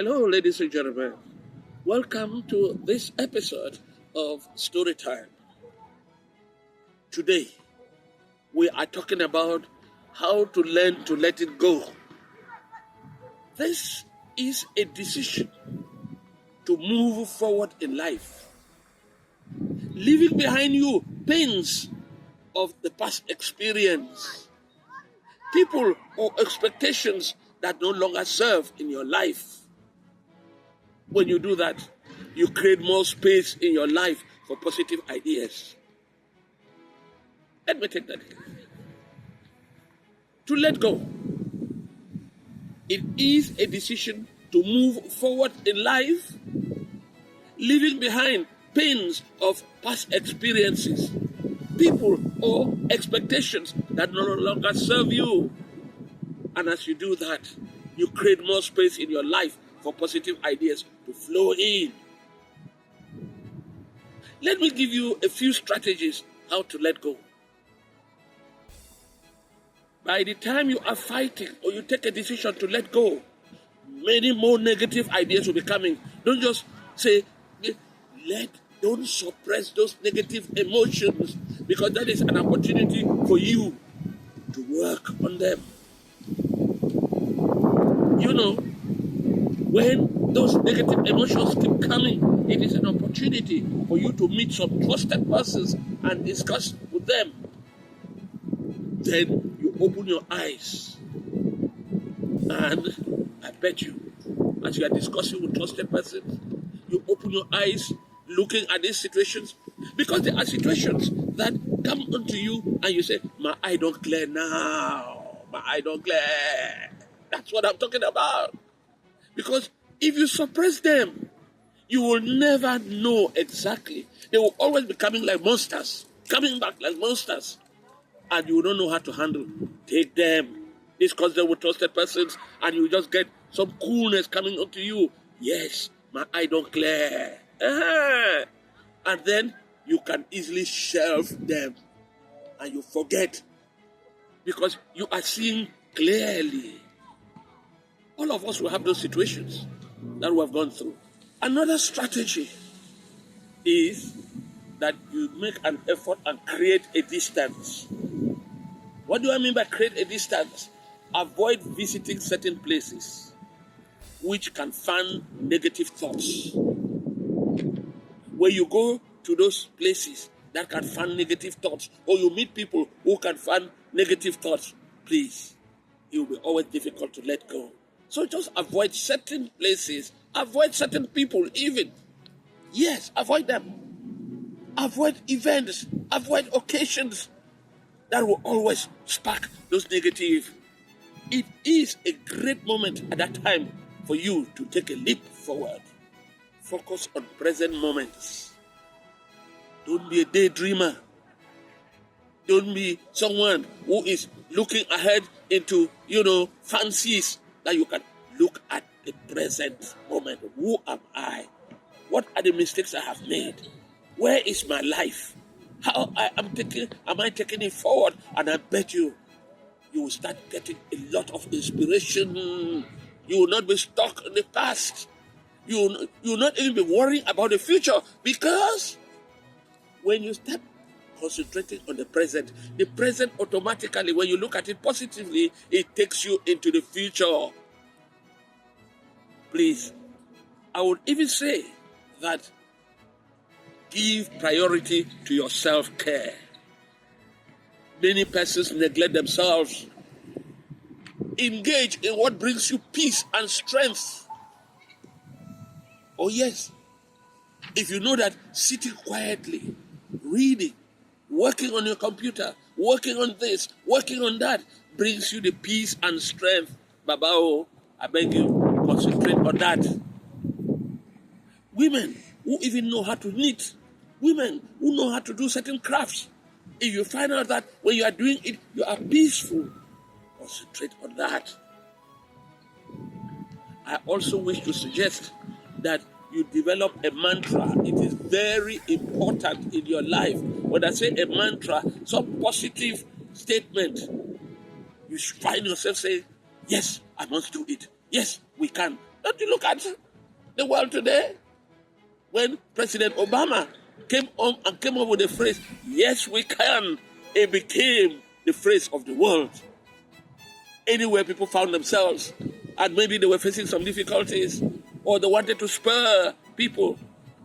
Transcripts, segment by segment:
Hello, ladies and gentlemen. Welcome to this episode of Storytime. Today, we are talking about how to learn to let it go. This is a decision to move forward in life, leaving behind you pains of the past experience, people or expectations that no longer serve in your life. When you do that, you create more space in your life for positive ideas. Let me take that again. To let go. It is a decision to move forward in life, leaving behind pains of past experiences, people or expectations that no longer serve you. And as you do that, you create more space in your life for positive ideas to flow in. Let me give you a few strategies how to let go. By the time you are fighting or you take a decision to let go, many more negative ideas will be coming. Don't just say, don't suppress those negative emotions, because that is an opportunity for you to work on them. You know, when those negative emotions keep coming, it is an opportunity for you to meet some trusted persons and discuss with them. Then you open your eyes, and I bet you, as you are discussing with trusted persons, you open your eyes looking at these situations, because there are situations that come onto you and you say, my eye don't clear now, my eye don't clear. That's what I'm talking about. Because if you suppress them, you will never know exactly. They will always be coming like monsters, coming back like monsters, and you don't know how to handle. Take them, discuss them with trusted persons, and you just get some coolness coming onto you. Yes, my eye don't clear. And then you can easily shelve them, and you forget, because you are seeing clearly. All of us will have those situations that we have gone through. Another strategy is that you make an effort and create a distance. What do I mean by create a distance? Avoid visiting certain places which can fan negative thoughts. When you go to those places that can fan negative thoughts, or you meet people who can fan negative thoughts, please, it will be always difficult to let go. So just avoid certain places, avoid certain people even. Yes, avoid them. Avoid events, avoid occasions that will always spark those negative. It is a great moment at that time for you to take a leap forward. Focus on present moments. Don't be a daydreamer. Don't be someone who is looking ahead into, fancies. That you can look at the present moment. Who am I? What are the mistakes I have made? Where is my life? How am I taking it forward? And I bet you will start getting a lot of inspiration. You will not be stuck in the past. You will not even be worrying about the future, because when you start concentrating on the present automatically, when you look at it positively, it takes you into the future. Please, I would even say that give priority to your self-care. Many persons neglect themselves. Engage in what brings you peace and strength. Oh yes, if you know that sitting quietly, reading, working on your computer, working on this, working on that, brings you the peace and strength, Babao, I beg you, concentrate on that. Women who even know how to knit, women who know how to do certain crafts, if you find out that when you are doing it, you are peaceful, concentrate on that. I also wish to suggest that you develop a mantra. It is very important in your life. When I say a mantra, some positive statement, you find yourself saying, yes, I must do it. Yes, we can. Don't you look at the world today? When President Obama came on and came up with the phrase, yes, we can, it became the phrase of the world. Anywhere people found themselves, and maybe they were facing some difficulties, or they wanted to spur people,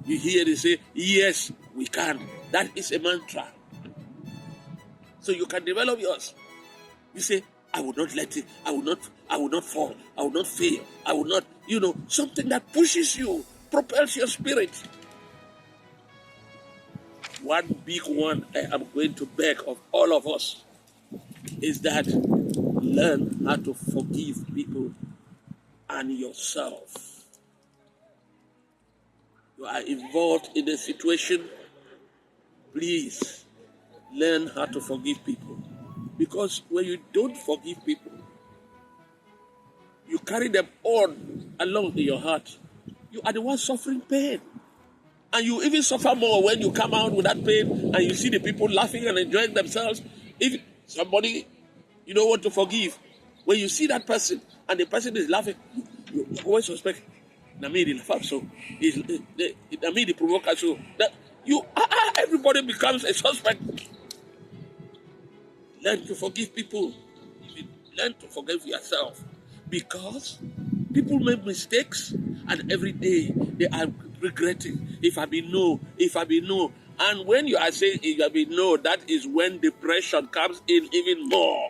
you hear they say, yes, we can. That is a mantra. So you can develop yours. You say, I will not let it, I will not fall, I will not fail, I will not, something that pushes you, propels your spirit. One big one I am going to beg of all of us is that learn how to forgive people and yourself. You are involved in a situation, please learn how to forgive people. Because when you don't forgive people, you carry them on along in your heart. You are the one suffering pain. And you even suffer more when you come out with that pain and you see the people laughing and enjoying themselves. If somebody you don't want to forgive, when you see that person and the person is laughing, you always suspect, Namidi laugh so, Namidi provoke so. That everybody becomes a suspect. Learn to forgive people. Learn to forgive yourself. Because people make mistakes and every day they are regretting. If I be no. And when you are saying if I be no, that is when depression comes in even more.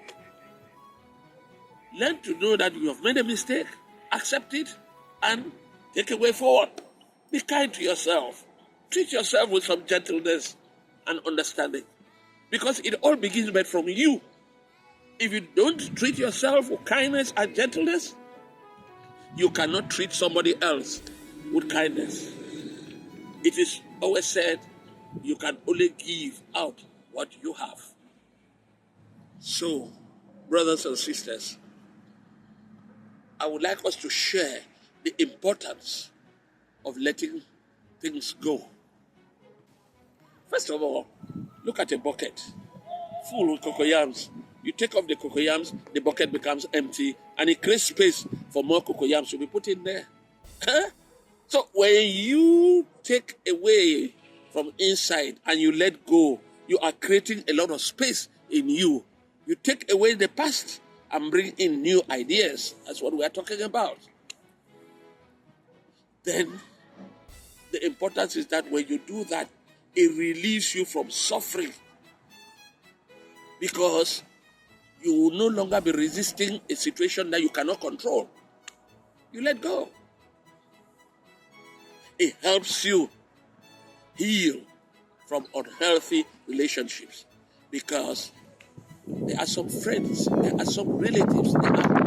Learn to know that you have made a mistake, accept it, and take a way forward. Be kind to yourself. Treat yourself with some gentleness and understanding. Because it all begins but from you. If you don't treat yourself with kindness and gentleness, you cannot treat somebody else with kindness. It is always said, you can only give out what you have. So, brothers and sisters, I would like us to share the importance of letting things go. First of all, look at a bucket full with cocoyams. You take off the cocoyams, the bucket becomes empty, and it creates space for more cocoyams to be put in there. So when you take away from inside and you let go, you are creating a lot of space in you. You take away the past and bring in new ideas. That's what we are talking about. Then the importance is that when you do that, it relieves you from suffering. Because you will no longer be resisting a situation that you cannot control. You let go. It helps you heal from unhealthy relationships. Because there are some friends, there are some relatives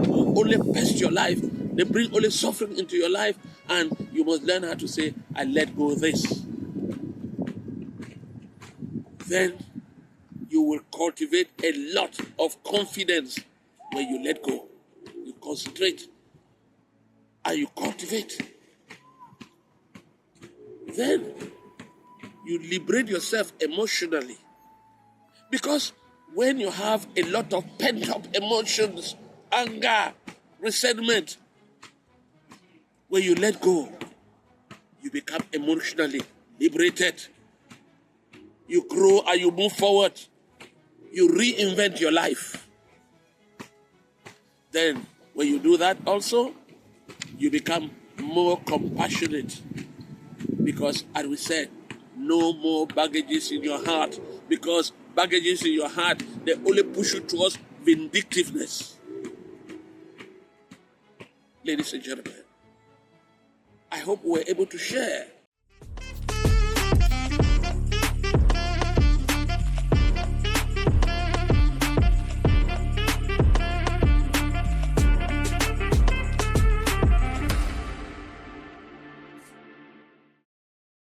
who only pest your life. They bring only suffering into your life, and you must learn how to say, I let go of this. Then you will cultivate a lot of confidence when you let go. You concentrate and you cultivate. Then you liberate yourself emotionally. Because when you have a lot of pent-up emotions, anger, resentment, when you let go, you become emotionally liberated. You grow and you move forward. You reinvent your life. Then, when you do that also, you become more compassionate. Because, as we said, no more baggages in your heart. Because baggages in your heart, they only push you towards vindictiveness. Ladies and gentlemen, I hope we're able to share